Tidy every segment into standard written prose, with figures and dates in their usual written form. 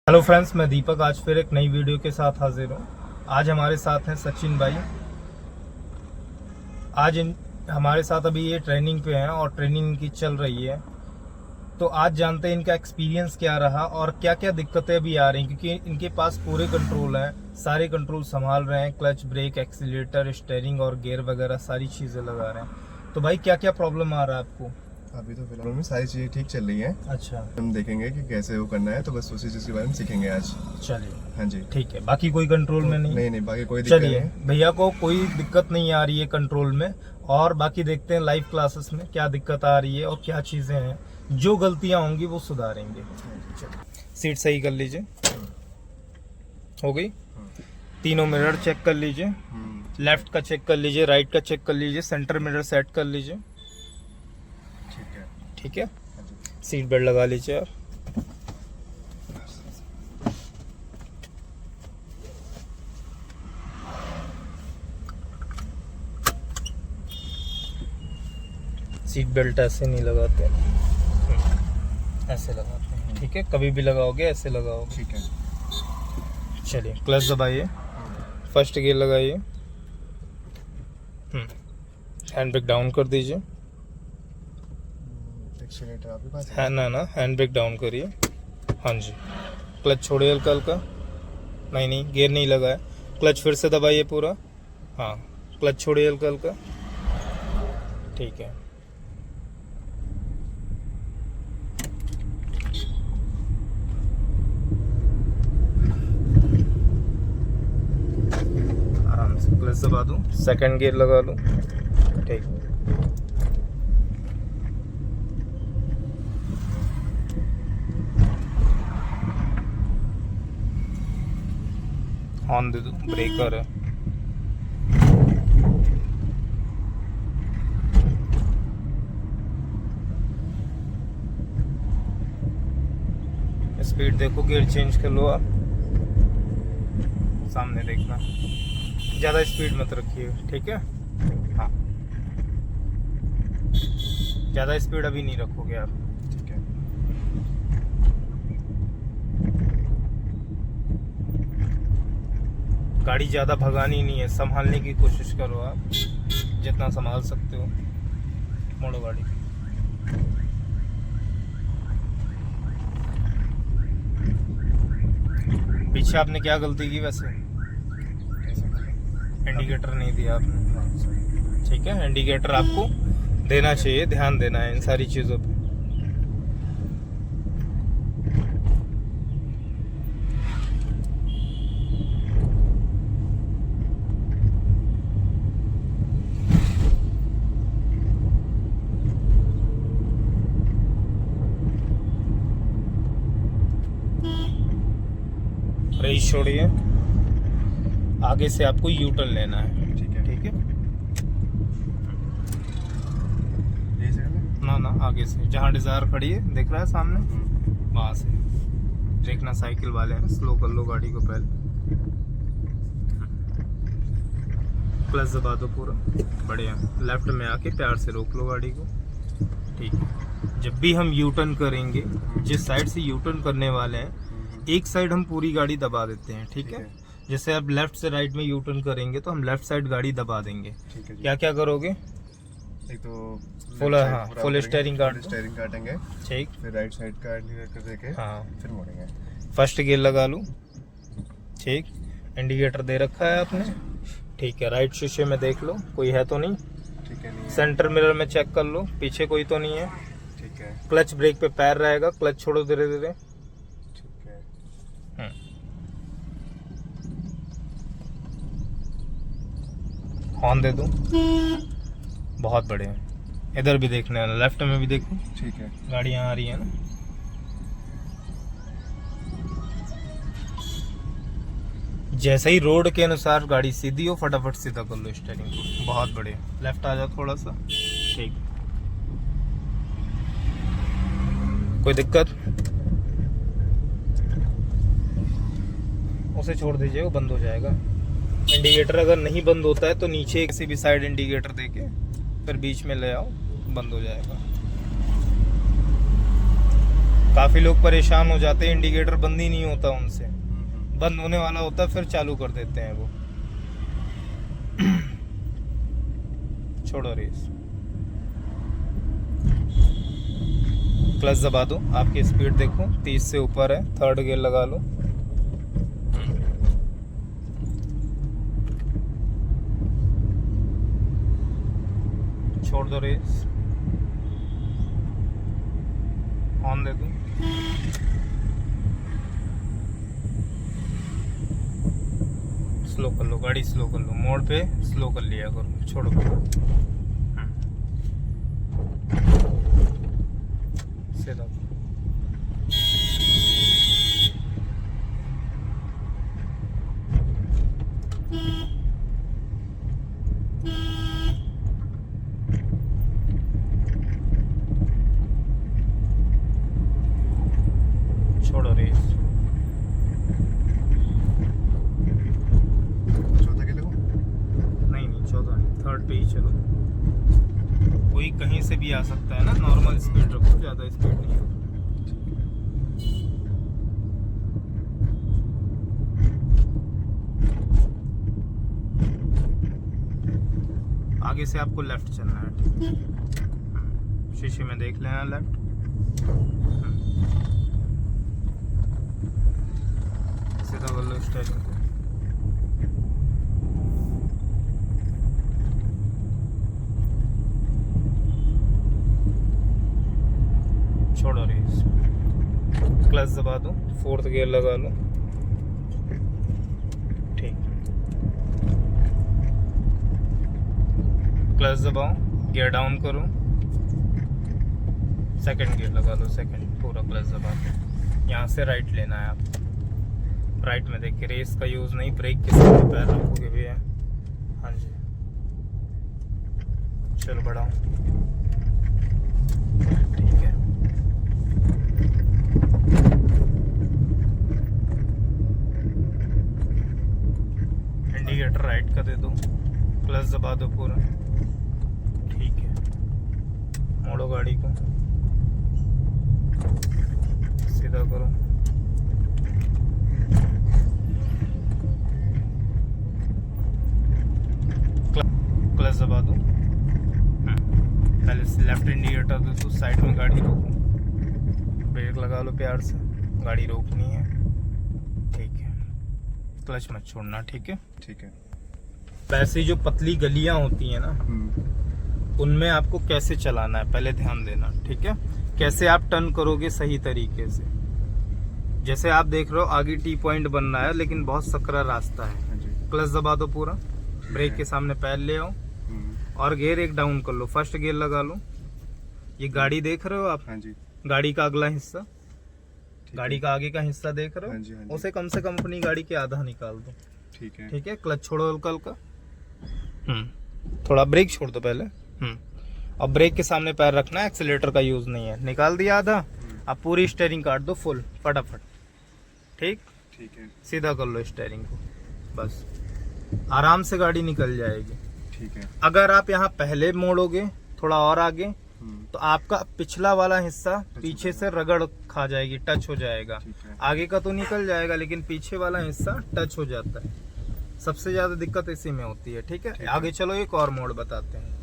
Hello friends, मैं दीपक आज फिर एक नई वीडियो के साथ हाजिर हूँ। आज हमारे साथ हैं सचिन भाई। हमारे साथ अभी ये ट्रेनिंग पे हैं और ट्रेनिंग इनकी चल रही है। तो आज जानते हैं इनका एक्सपीरियंस क्या रहा और क्या क्या दिक्कतें अभी आ रही हैं, क्योंकि इनके पास पूरे कंट्रोल हैं, सारे कंट्रोल संभाल रहे हैं, क्लच, ब्रेक, एक्सीलेटर, स्टीयरिंग और गियर वगैरह सारी चीज़ें लगा रहे हैं। तो भाई क्या क्या प्रॉब्लम आ रहा है आपको? अभी तो फिलहाल में सारी चीज़ें ठीक चल रही हैं। अच्छा, हम देखेंगे कि कैसे वो करना है, तो बस उसी चीज़ के बारे में सीखेंगे आज। चलिए हाँ जी, ठीक है। बाकी कोई कंट्रोल में नहीं? नहीं, बाकी कोई दिक्कत चलिए, नहीं। भैया को कोई दिक्कत नहीं आ रही है कंट्रोल में। और बाकी देखते हैं लाइव क्लासेस में क्या दिक्कत आ रही है और क्या चीज़ें हैं, जो गलतियां होंगी वो सुधारेंगे। सीट सही कर लीजिए, हो गई। तीनों मिरर चेक कर लीजिए, लेफ्ट का चेक कर लीजिए, राइट का चेक कर लीजिए, सेंटर मिरर सेट कर लीजिए। ठीक है, ठीक है, सीट बेल्ट लगा लीजिए आप। सीट बेल्ट ऐसे नहीं लगाते, ऐसे लगाते हैं। ठीक है, कभी भी लगाओगे ऐसे लगाओगे। ठीक है। चलिए, क्लच दबाइए, फर्स्ट गियर लगाइए, हैंड ब्रेक डाउन कर दीजिए। एक्सीलेटर आपके पास है ना, हैंड ब्रेक डाउन करिए। हाँ जी, क्लच छोड़िए हल्का हल्का। नहीं, गियर नहीं लगा है। क्लच फिर से दबाइए पूरा। हाँ, क्लच छोड़िए हल्का हल्का। ठीक है, आराम से क्लच दबा दूँ, सेकंड गियर लगा लूँ। ठीक, हॉर्न दे दूँ, ब्रेकर है। स्पीड देखो, गियर चेंज कर लो आप। सामने देखना, ज़्यादा स्पीड मत रखिए। ठीक है, हाँ, ज़्यादा स्पीड अभी नहीं रखोगे आप। ठीक है। गाड़ी ज़्यादा भगानी नहीं है, संभालने की कोशिश करो आप, जितना संभाल सकते हो। मोड़ो गाड़ी। पीछे आपने क्या गलती की वैसे? इंडिकेटर नहीं दिया आपने। ठीक है, इंडिकेटर आपको देना चाहिए, ध्यान देना है इन सारी चीज़ों पे। रेस छोड़िए, आगे से आपको यू टर्न लेना है। ठीक है। ठीक है, यही से करना? ना आगे से, जहाँ डिज़ायर खड़ी है दिख रहा है सामने, वहाँ से देखना। साइकिल वाले हैं, स्लो कर लो गाड़ी को पहले। प्लस दबा दो पूरा, बढ़िया। लेफ्ट में आके प्यार से रोक लो गाड़ी को। ठीक है, जब भी हम यू टर्न करेंगे, जिस साइड से यू टर्न करने वाले हैं, एक साइड हम पूरी गाड़ी दबा देते हैं। ठीक है, जैसे आप लेफ्ट से राइट में यू टर्न करेंगे तो हम लेफ्ट साइड गाड़ी दबा देंगे। ठीक है जी। क्या क्या करोगे? एक तो फुल स्टीयरिंग काटेंगे। ठीक, फिर राइट साइड का इंडिकेटर देके हाँ, फिर मोड़ेंगे। फर्स्ट गियर लगा लूँ। ठीक, इंडिकेटर दे रखा है आपने। ठीक है, राइट शीशे में देख लो, कोई है तो नहीं। ठीक है, नहीं। सेंटर मिरर में चेक कर लो, पीछे कोई तो नहीं है। ठीक है। क्लच ब्रेक पे पैर रहेगा, क्लच छोड़ो धीरे धीरे। ठीक है। हॉर्न दे दूं, बहुत बढ़िया। इधर भी देखना है, लेफ्ट में भी देखो, ठीक है। गाड़ियां आ रही है ना। जैसे ही रोड के अनुसार गाड़ी सीधी हो, फटाफट सीधा कर लो स्टीयरिंग को। बहुत बढ़िया, लेफ्ट आ जाओ थोड़ा सा। ठीक, कोई दिक्कत? उसे छोड़ दीजिए, वो बंद हो जाएगा। इंडिकेटर अगर नहीं बंद होता है तो नीचे किसी भी साइड इंडिकेटर देके फिर बीच में ले आओ, बंद हो जाएगा। काफी लोग परेशान हो जाते हैं, इंडिकेटर बंद ही नहीं होता उनसे, बंद होने वाला होता फिर चालू कर देते हैं वो। छोड़ो रेस, क्लच दबा दो, आपकी स्पीड देखो 30 से ऊपर है, थर्ड गियर लगा लो। छोड़ दो रेस, ऑन दे दो। स्लो कर लो, गाड़ी स्लो कर लो, मोड़ पे स्लो कर लिया करो। छोड़ो, सीधा छोड़ो रेस। चौथा के लगो? नहीं नहीं, 14 नहीं, थर्ड पे ही चलो। कोई कहीं से भी आ सकता है ना, नॉर्मल स्पीड रखो, ज़्यादा स्पीड नहीं रखो। आगे से आपको लेफ्ट चलना है, ठीक है? शीशे में देख लेना लेफ्ट। सीधा कर लो स्टीयरिंग को। छोड़ो रेस, क्लच दबा दो, फोर्थ गियर लगा लो, ठीक। क्लच दबाओ, गियर डाउन करो, सेकंड गियर लगा लो, सेकंड पूरा क्लच दबा दो। यहाँ से राइट लेना है आप, राइट में देख के, रेस का यूज नहीं, ब्रेक के साथ पैर रखोगे भैया। हाँ जी, चलो बढ़ाओ, ठीक है। इंडिकेटर राइट का दे दो, क्लच दबा दो पूरा, ठीक है। मोड़ो गाड़ी को, सीधा करो, क्लच दबा दो। पहले लेफ्ट इंडिकेटर दे दो, साइड में गाड़ी रोको, ब्रेक लगा लो प्यार से, गाड़ी रोकनी है, ठीक है। क्लच मत छोड़ना, ठीक है? ठीक है। वैसे जो पतली गलियां होती हैं ना, उनमें आपको कैसे चलाना है पहले ध्यान देना, ठीक है? कैसे आप टर्न करोगे सही तरीके से। जैसे आप देख रहे हो आगे टी पॉइंट बन रहा है, लेकिन बहुत सकरा रास्ता है। क्लच दबा दो पूरा, ब्रेक के सामने पैर ले आओ और गियर एक डाउन कर लो, फर्स्ट गियर लगा लो। ये गाड़ी देख रहे हो आप? हाँ जी। गाड़ी का अगला हिस्सा, गाड़ी का आगे का हिस्सा देख रहे हो? हाँ जी, हाँ जी। उसे कम से कम अपनी गाड़ी के आधा निकाल दो, ठीक है। ठीक है? क्लच छोड़ो हल्का हल्का, थोड़ा ब्रेक छोड़ दो पहले, अब ब्रेक के सामने पैर रखना है, एक्सीलेटर का यूज नहीं है। निकाल दिया आधा, अब पूरी स्टीयरिंग काट दो फुल फटाफट, ठीक? ठीक है। सीधा कर लो स्टीयरिंग को, बस आराम से गाड़ी निकल जाएगी। ठीक है। अगर आप यहाँ पहले मोड़ोगे थोड़ा और आगे, तो आपका पिछला वाला हिस्सा पीछे से रगड़ खा जाएगी, टच हो जाएगा। ठीक है। आगे का तो निकल जाएगा, लेकिन पीछे वाला हिस्सा टच हो जाता है। सबसे ज्यादा दिक्कत इसी में होती है, ठीक है? आगे चलो एक और मोड़ बताते हैं।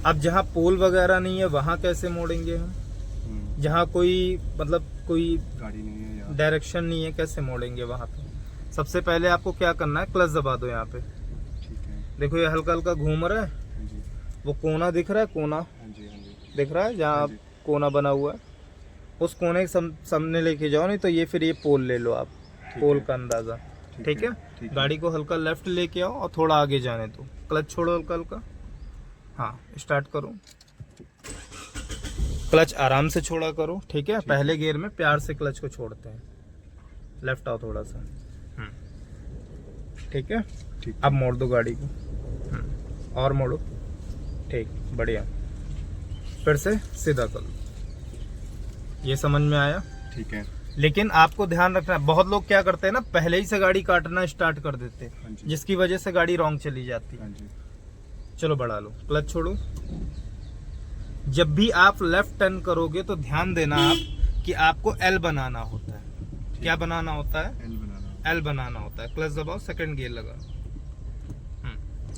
अब जहाँ पोल वगैरह नहीं है वहां कैसे मोड़ेंगे हम? जहाँ कोई मतलब कोई गाड़ी नहीं है या डायरेक्शन नहीं है, कैसे मोड़ेंगे वहां पे? सबसे पहले आपको क्या करना है, क्लच दबा दो यहाँ पे। ठीक है। देखो ये हल्का हल्का घूम रहा है, हाँ जी। वो कोना दिख रहा है, कोना हाँ जी, हाँ जी। दिख रहा है जहाँ हाँ जी। कोना बना हुआ है, उस कोने के सामने लेके जाओ, नहीं तो ये फिर ये पोल ले लो आप, ठीक पोल है। का अंदाजा, ठीक है? ठीक है। गाड़ी को हल्का लेफ्ट लेके आओ और थोड़ा आगे जाने दो, क्लच छोड़ो हल्का हल्का, हाँ स्टार्ट करो, क्लच आराम से छोड़ा करो, ठीक है? पहले गियर में प्यार से क्लच को छोड़ते हैं, लेफ्ट आओ थोड़ा सा, ठीक है? ठीक। अब मोड़ दो गाड़ी को, और मोड़ो, ठीक, बढ़िया। फिर से सीधा कर लो, ये समझ में आया? ठीक है। लेकिन आपको ध्यान रखना, बहुत लोग क्या करते हैं ना, पहले ही से गाड़ी काटना स्टार्ट कर देते हाँ हैं, जी। जिसकी वजह से गाड़ी रॉन्ग चली जाती है। हाँ जी। चलो बढ़ा लो, क्लच छोड़ो, जब भी आप लेफ्ट टर्न करोगे तो ध्यान देना आप कि आपको एल बनाना होता है। क्या बनाना होता है? एल बनाना होता है। क्लच दबाओ, सेकंड गियर लगा,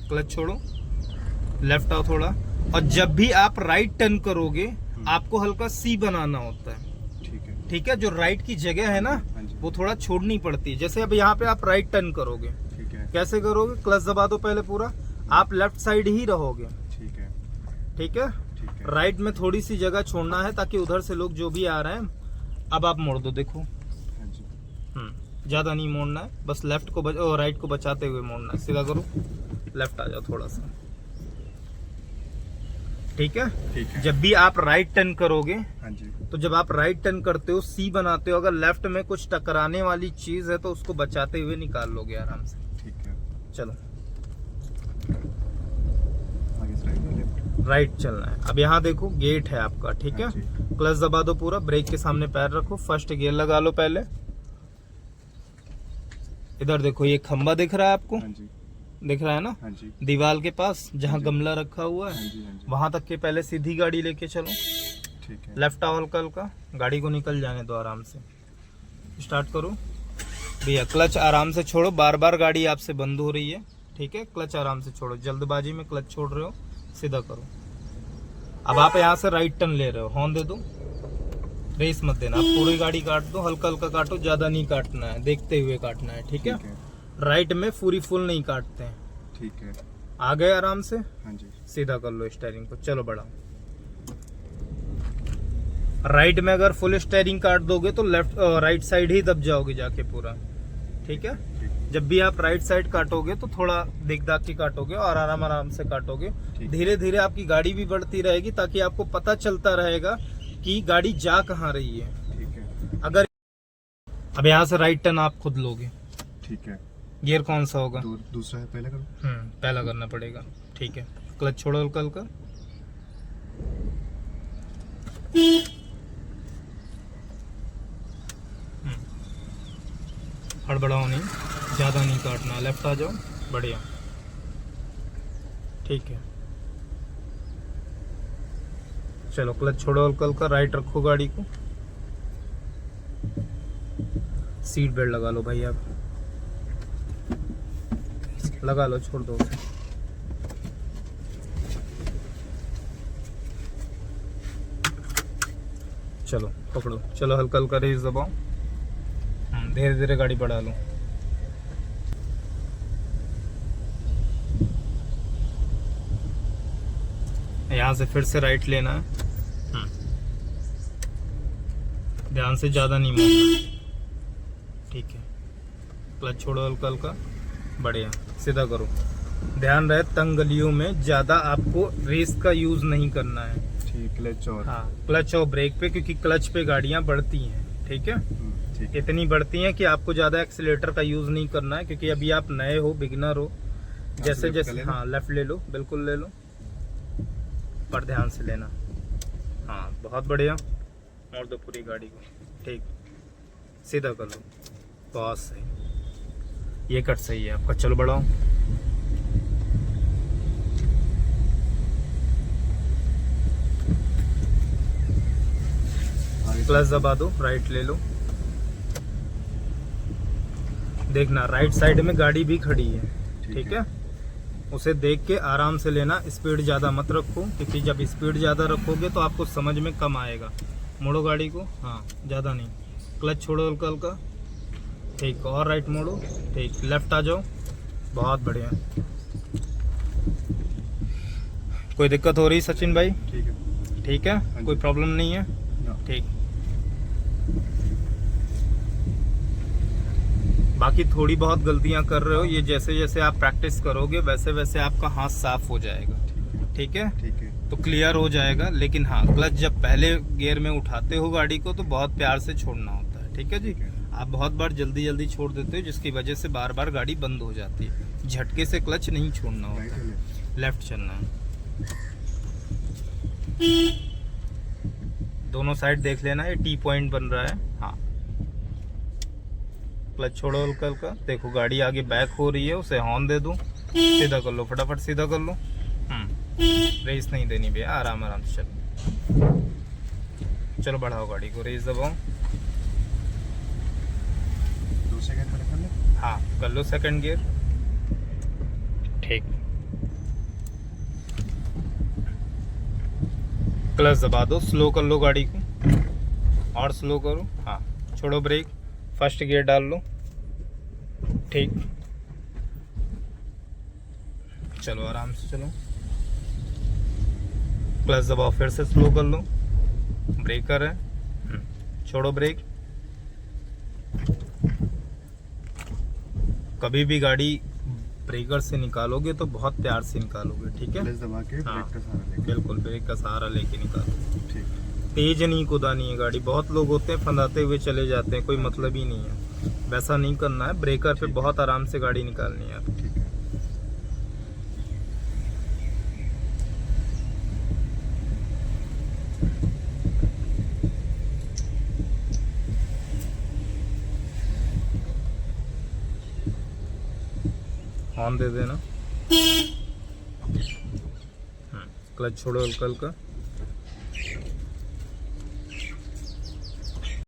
क्लच छोड़ो, लेफ्ट आओ थोड़ा, और जब भी आप राइट टर्न करोगे आपको हल्का सी बनाना होता है। ठीक है, जो राइट की जगह है ना वो थोड़ा छोड़नी पड़ती है। जैसे अब यहाँ पे आप राइट टर्न करोगे, कैसे करोगे? क्लच दबा दो पहले पूरा, आप लेफ्ट साइड ही रहोगे। ठीक है, राइट में थोड़ी सी जगह छोड़ना है ताकि उधर से लोग जो भी आ रहे हैं, अब आप मोड़ दो, देखो ज्यादा नहीं मोड़ना है, बस लेफ्ट को राइट को बचाते हुए मोड़ना है। सीधा करो, लेफ्ट आ जाओ थोड़ा सा। ठीक है, जब भी आप राइट टर्न करोगे तो जब आप राइट टर्न करते हो, सी बनाते हो, अगर लेफ्ट में कुछ टकराने वाली चीज है तो उसको बचाते हुए निकाल लोगे आराम से। ठीक है, चलो राइट चलना है। अब यहाँ देखो गेट है आपका। ठीक है, क्लच दबा दो पूरा, ब्रेक के सामने पैर रखो, फर्स्ट गियर लगा लो पहले। इधर देखो, ये खंबा दिख रहा है आपको? दिख रहा है ना? दीवार के पास जहाँ गमला रखा हुआ है वहां तक के पहले सीधी गाड़ी लेके चलो। ठीक है, लेफ्ट आओ हल्का हल्का, गाड़ी को निकल जाने दो आराम से। स्टार्ट करो भैया, क्लच आराम से छोड़ो, बार बार गाड़ी आपसे बंद हो रही है। ठीक है, क्लच आराम से छोड़ो, जल्दबाजी में क्लच छोड़ रहे हो, सीधा करो। अब आप यहाँ से राइट टर्न ले रहे हो, हॉर्न दे दो, रेस मत देना, आप पूरी गाड़ी काट दो, हल्का हल्का काटो, ज्यादा नहीं काटना है, देखते हुए काटना है। ठीक है, राइट में पूरी फुल नहीं काटते हैं। ठीक है, आ गए आराम से, हाँ जी, सीधा कर लो स्टीयरिंग को, चलो बढ़ाओ। राइट में अगर फुल स्टीयरिंग काट दोगे तो लेफ्ट राइट साइड ही दब जाओगे जाके पूरा। ठीक है, जब भी आप राइट साइड काटोगे तो थोड़ा देख दाख के काटोगे और आराम आराम से काटोगे। धीरे धीरे आपकी गाड़ी भी बढ़ती रहेगी ताकि आपको पता चलता रहेगा कि गाड़ी जा कहाँ रही है। ठीक है, अगर अब यहाँ से राइट टर्न आप खुद लोगे। ठीक है, गियर कौन सा होगा? दूसरा है, पहले करो। पहला करना पड़ेगा। ठीक है, क्लच छोड़ो हल्का हल्का, हड़बड़ाओ नहीं, ज्यादा नहीं काटना, लेफ्ट आ जाओ, बढ़िया। ठीक है, चलो क्लच छोड़ो हल्का हल्का, राइट रखो गाड़ी को, सीट बेल्ट लगा लो भाई, आप लगा लो, छोड़ दो उसे। चलो पकड़ो, चलो हल्का हल्का रेस दबाओ, धीरे धीरे गाड़ी बढ़ा लो। यहाँ से फिर से राइट लेना है, ध्यान से, ज्यादा नहीं मोड़ना। ठीक है, क्लच छोड़ो हल्का हल्का, बढ़िया, सीधा करो। ध्यान रहे तंग गलियों में ज्यादा आपको रेस का यूज नहीं करना है। ठीक, क्लच और क्लच और ब्रेक पे, क्योंकि क्लच पे गाड़ियां बढ़ती हैं। ठीक है, इतनी बढ़ती हैं कि आपको ज्यादा एक्सीलेटर का यूज नहीं करना है, क्योंकि अभी आप नए हो, बिगिनर हो। जैसे जैसे लेफ्ट ले लो, बिल्कुल ले लो, पर ध्यान से लेना। बहुत बढ़िया, मोड़ दो पूरी गाड़ी को। ठीक, सीधा कर लो, बहुत सही, ये कट सही है आपका। चलो बढ़ाओ, क्लच दबा दो, राइट ले लो। देखना राइट साइड में गाड़ी भी खड़ी है। ठीक है, उसे देख के आराम से लेना, स्पीड ज्यादा मत रखो, क्योंकि जब स्पीड ज्यादा रखोगे तो आपको समझ में कम आएगा। मोड़ो गाड़ी को, ज्यादा नहीं, क्लच छोड़ो हल्का हल्का। ठीक, और राइट मोड़ो। ठीक, लेफ्ट आ जाओ, बहुत बढ़िया। कोई दिक्कत हो रही सचिन भाई? ठीक है, ठीक है, कोई प्रॉब्लम नहीं है? ठीक, बाकी थोड़ी बहुत गलतियां कर रहे हो, ये जैसे जैसे आप प्रैक्टिस करोगे वैसे वैसे आपका हाथ साफ हो जाएगा। ठीक है, ठीक है, तो क्लियर हो जाएगा। लेकिन क्लच जब पहले गियर में उठाते हो गाड़ी को तो बहुत प्यार से छोड़ना होता है। ठीक है जी, आप बहुत बार जल्दी जल्दी छोड़ देते हो, जिसकी वजह से बार बार गाड़ी बंद हो जाती है। झटके से क्लच नहीं छोड़ना होता है, लेफ्ट चलना है। दोनों साइड देख लेना, ये टी पॉइंट बन रहा है। क्लच छोड़ो हल्का हल्का, देखो गाड़ी आगे बैक हो रही है, उसे हॉर्न दे दो, सीधा कर लो, फटाफट सीधा कर लो। रेस नहीं देनी भैया, आराम आराम से चलो। चलो बढ़ाओ गाड़ी को, रेस दबाओ। दूसरे गेयर खड़े कर ले। हाँ कर लो सेकंड गियर। ठीक, क्लच दबा दो, स्लो कर लो गाड़ी को और स्लो करो। हाँ छोड़ो ब्रेक, फर्स्ट गियर डाल लो। ठीक, चलो आराम से चलो। क्लच दबाओ, फिर से स्लो कर लो। ब्रेकर है, छोड़ो ब्रेक। कभी भी गाड़ी ब्रेकर से निकालोगे तो बहुत प्यार से निकालोगे, ठीक है। क्लच दबा के हाँ, ब्रेक का सहारा लेके। बिल्कुल ब्रेक का सहारा लेके निकालो। ठीक है। तेज नहीं कुदानी है गाड़ी। बहुत लोग होते हैं फंदाते हुए चले जाते हैं, कोई मतलब ही नहीं है। वैसा नहीं करना है, ब्रेकर पे बहुत आराम से गाड़ी निकालनी है। ठीक है। हॉर्न दे देना। क्लच छोड़ो हल्का हल्का।